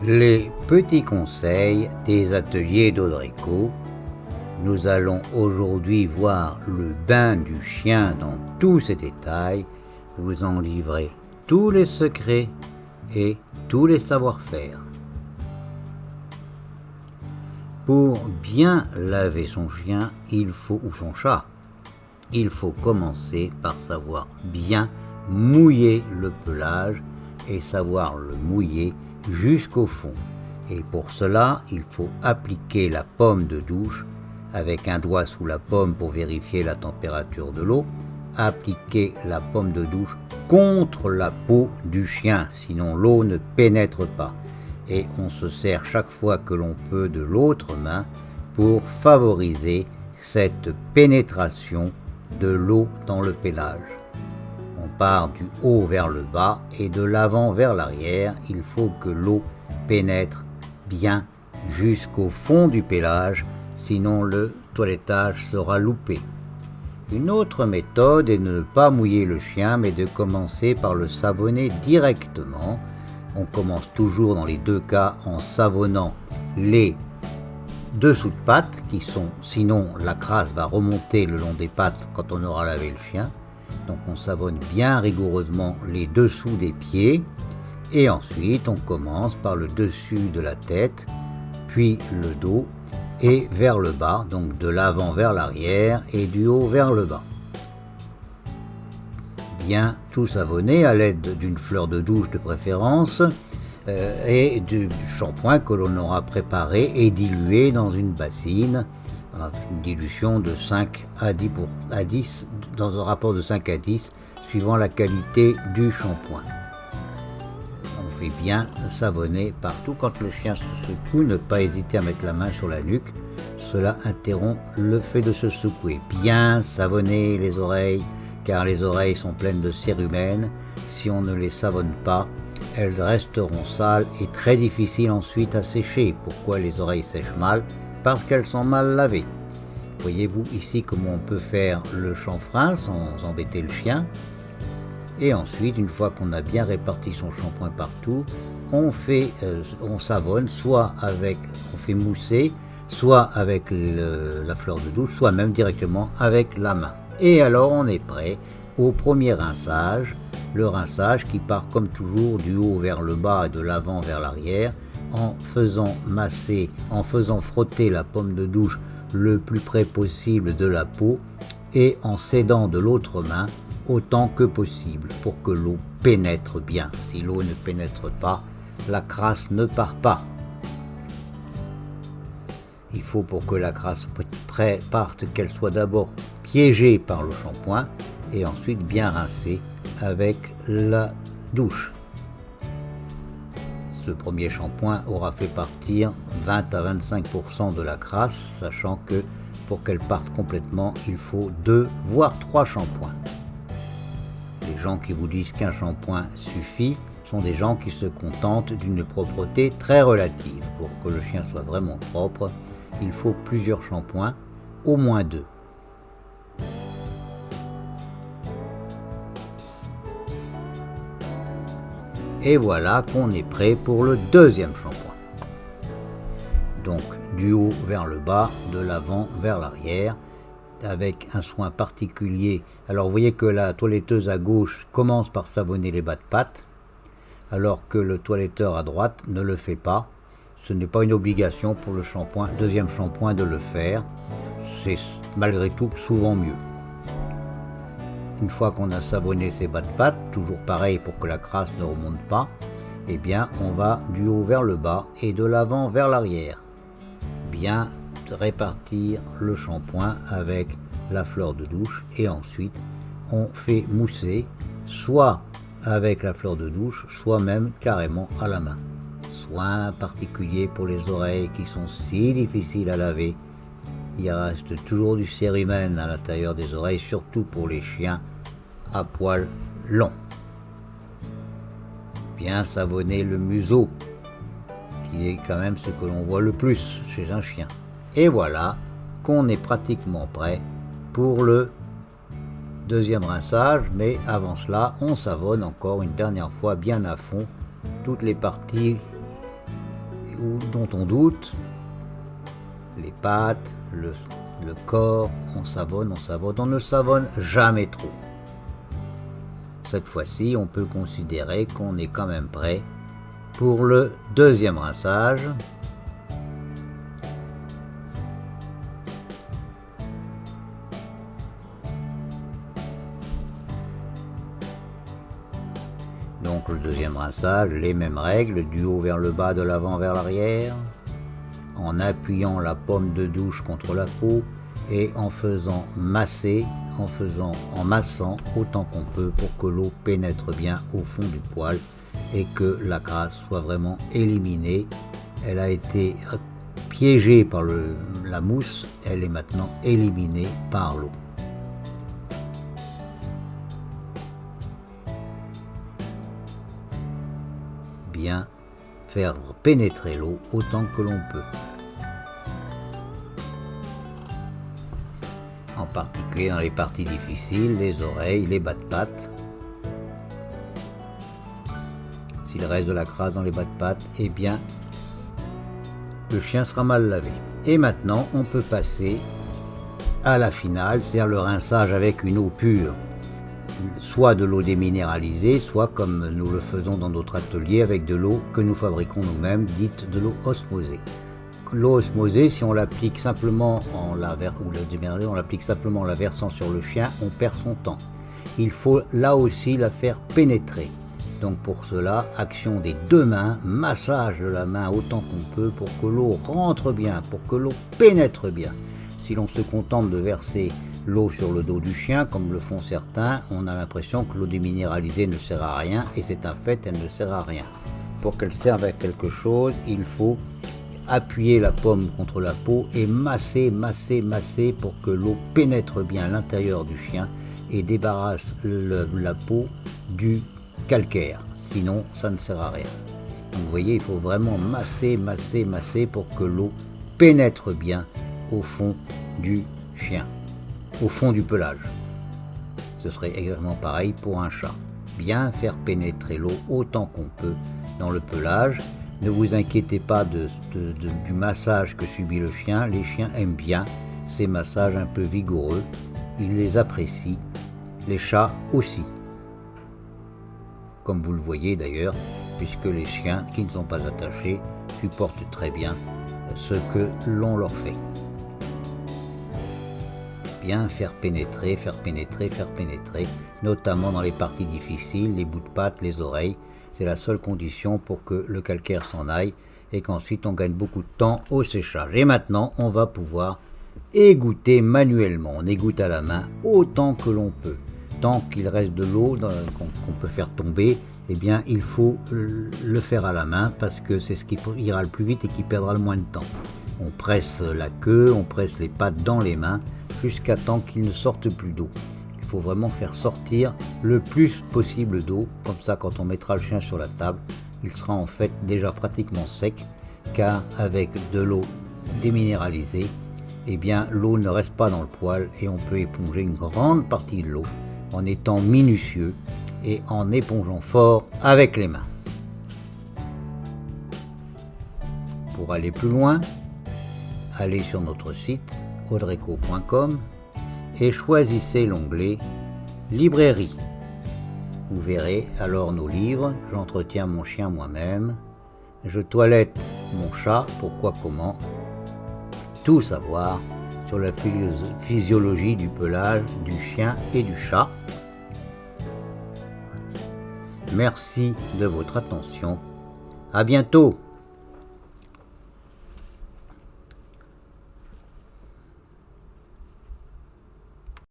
Les petits conseils des ateliers d'Audrico. Nous allons aujourd'hui voir le bain du chien dans tous ses détails, vous en livrez tous les secrets et tous les savoir-faire. Pour bien laver son chien, ou son chat, il faut commencer par savoir bien mouiller le pelage et savoir le mouiller jusqu'au fond. Et pour cela, il faut appliquer la pomme de douche avec un doigt sous la pomme pour vérifier la température de l'eau. Appliquer la pomme de douche contre la peau du chien, sinon l'eau ne pénètre pas. Et on se sert chaque fois que l'on peut de l'autre main pour favoriser cette pénétration de l'eau dans le pelage. On part du haut vers le bas et de l'avant vers l'arrière. Il faut que l'eau pénètre bien jusqu'au fond du pelage, sinon le toilettage sera loupé. Une autre méthode est de ne pas mouiller le chien, mais de commencer par le savonner directement. On commence toujours dans les deux cas en savonnant les dessous de pattes, sinon la crasse va remonter le long des pattes quand on aura lavé le chien. Donc on savonne bien rigoureusement les dessous des pieds et ensuite on commence par le dessus de la tête, puis le dos et vers le bas, donc de l'avant vers l'arrière et du haut vers le bas. Bien tout savonner à l'aide d'une fleur de douche de préférence et du shampoing que l'on aura préparé et dilué dans une bassine, une dilution de 5 à 10 dans un rapport de 5 à 10 suivant la qualité du shampoing. On fait bien savonner partout. Quand le chien se secoue, ne pas hésiter à mettre la main sur la nuque, cela interrompt le fait de se secouer. Bien savonner les oreilles, car les oreilles sont pleines de cérumen. Si on ne les savonne pas, elles resteront sales et très difficiles ensuite à sécher. Pourquoi les oreilles sèchent mal? Parce qu'elles sont mal lavées. Voyez-vous ici comment on peut faire le chanfrein sans embêter le chien. Et ensuite, une fois qu'on a bien réparti son shampoing partout, on savonne, on fait mousser, soit avec la fleur de douche, soit même directement avec la main. Et alors on est prêt au premier rinçage, le rinçage qui part comme toujours du haut vers le bas et de l'avant vers l'arrière, en faisant frotter la pomme de douche le plus près possible de la peau et en s'aidant de l'autre main autant que possible pour que l'eau pénètre bien. Si l'eau ne pénètre pas, la crasse ne part pas. Il faut pour que la crasse parte qu'elle soit d'abord piégée par le shampoing et ensuite bien rincée avec la douche. Ce premier shampoing aura fait partir 20 à 25% de la crasse, sachant que pour qu'elle parte complètement, il faut 2 voire 3 shampoings. Les gens qui vous disent qu'un shampoing suffit sont des gens qui se contentent d'une propreté très relative. Pour que le chien soit vraiment propre, il faut plusieurs shampoings, au moins 2. Et voilà qu'on est prêt pour le deuxième shampoing. Donc du haut vers le bas, de l'avant vers l'arrière, avec un soin particulier. Alors vous voyez que la toiletteuse à gauche commence par savonner les bas de pattes, alors que le toiletteur à droite ne le fait pas. Ce n'est pas une obligation pour le deuxième shampoing de le faire. C'est malgré tout souvent mieux. Une fois qu'on a savonné ses bas de pattes, toujours pareil pour que la crasse ne remonte pas, eh bien on va du haut vers le bas et de l'avant vers l'arrière. Bien répartir le shampoing avec la fleur de douche et ensuite on fait mousser soit avec la fleur de douche, soit même carrément à la main. Soin particulier pour les oreilles qui sont si difficiles à laver. Il reste toujours du cérumen à l'intérieur des oreilles, surtout pour les chiens à poils longs. Bien savonner le museau, qui est quand même ce que l'on voit le plus chez un chien. Et voilà qu'on est pratiquement prêt pour le deuxième rinçage, mais avant cela, on savonne encore une dernière fois bien à fond toutes les parties dont on doute, les pattes, le corps, on savonne, on ne savonne jamais trop. Cette fois-ci, on peut considérer qu'on est quand même prêt pour le deuxième rinçage. Donc le deuxième rinçage, les mêmes règles, du haut vers le bas, de l'avant vers l'arrière, en appuyant la paume de douche contre la peau et en faisant masser, en massant autant qu'on peut pour que l'eau pénètre bien au fond du poil et que la crasse soit vraiment éliminée. Elle a été piégée par la mousse, elle est maintenant éliminée par l'eau. Bien faire pénétrer l'eau autant que l'on peut. En particulier dans les parties difficiles, les oreilles, les bas de pattes. S'il reste de la crasse dans les bas de pattes, eh bien, le chien sera mal lavé. Et maintenant, on peut passer à la finale, c'est-à-dire le rinçage avec une eau pure. Soit de l'eau déminéralisée, soit comme nous le faisons dans notre atelier avec de l'eau que nous fabriquons nous-mêmes, dite de l'eau osmosée. L'eau osmosée, si on l'applique simplement on l'applique simplement en la versant sur le chien, on perd son temps. Il faut là aussi la faire pénétrer. Donc pour cela, action des deux mains, massage de la main autant qu'on peut pour que l'eau rentre bien, pour que l'eau pénètre bien. Si l'on se contente de verser l'eau sur le dos du chien, comme le font certains, on a l'impression que l'eau déminéralisée ne sert à rien, et c'est un fait, elle ne sert à rien. Pour qu'elle serve à quelque chose, il faut appuyer la paume contre la peau et masser pour que l'eau pénètre bien l'intérieur du chien et débarrasse la peau du calcaire. Sinon, ça ne sert à rien. Donc vous voyez, il faut vraiment masser pour que l'eau pénètre bien au fond du chien, au fond du pelage. Ce serait exactement pareil pour un chat. Bien faire pénétrer l'eau autant qu'on peut dans le pelage. Ne vous inquiétez pas du massage que subit le chien. Les chiens aiment bien ces massages un peu vigoureux. Ils les apprécient. Les chats aussi. Comme vous le voyez d'ailleurs, puisque les chiens qui ne sont pas attachés supportent très bien ce que l'on leur fait. Bien faire pénétrer, notamment dans les parties difficiles, les bouts de pattes, les oreilles. C'est la seule condition pour que le calcaire s'en aille et qu'ensuite on gagne beaucoup de temps au séchage. Et maintenant, on va pouvoir égoutter manuellement. On égoutte à la main autant que l'on peut. Tant qu'il reste de l'eau qu'on peut faire tomber, eh bien, il faut le faire à la main parce que c'est ce qui ira le plus vite et qui perdra le moins de temps. On presse la queue, on presse les pattes dans les mains jusqu'à temps qu'il ne sorte plus d'eau. Il faut vraiment faire sortir le plus possible d'eau, comme ça quand on mettra le chien sur la table, il sera en fait déjà pratiquement sec, car avec de l'eau déminéralisée, eh bien l'eau ne reste pas dans le poil et on peut éponger une grande partie de l'eau en étant minutieux et en épongeant fort avec les mains. Pour aller plus loin, allez sur notre site audreco.com et choisissez l'onglet Librairie. Vous verrez alors nos livres, J'entretiens mon chien moi-même, Je toilette mon chat, pourquoi comment, tout savoir sur la physiologie du pelage du chien et du chat. Merci de votre attention. À bientôt.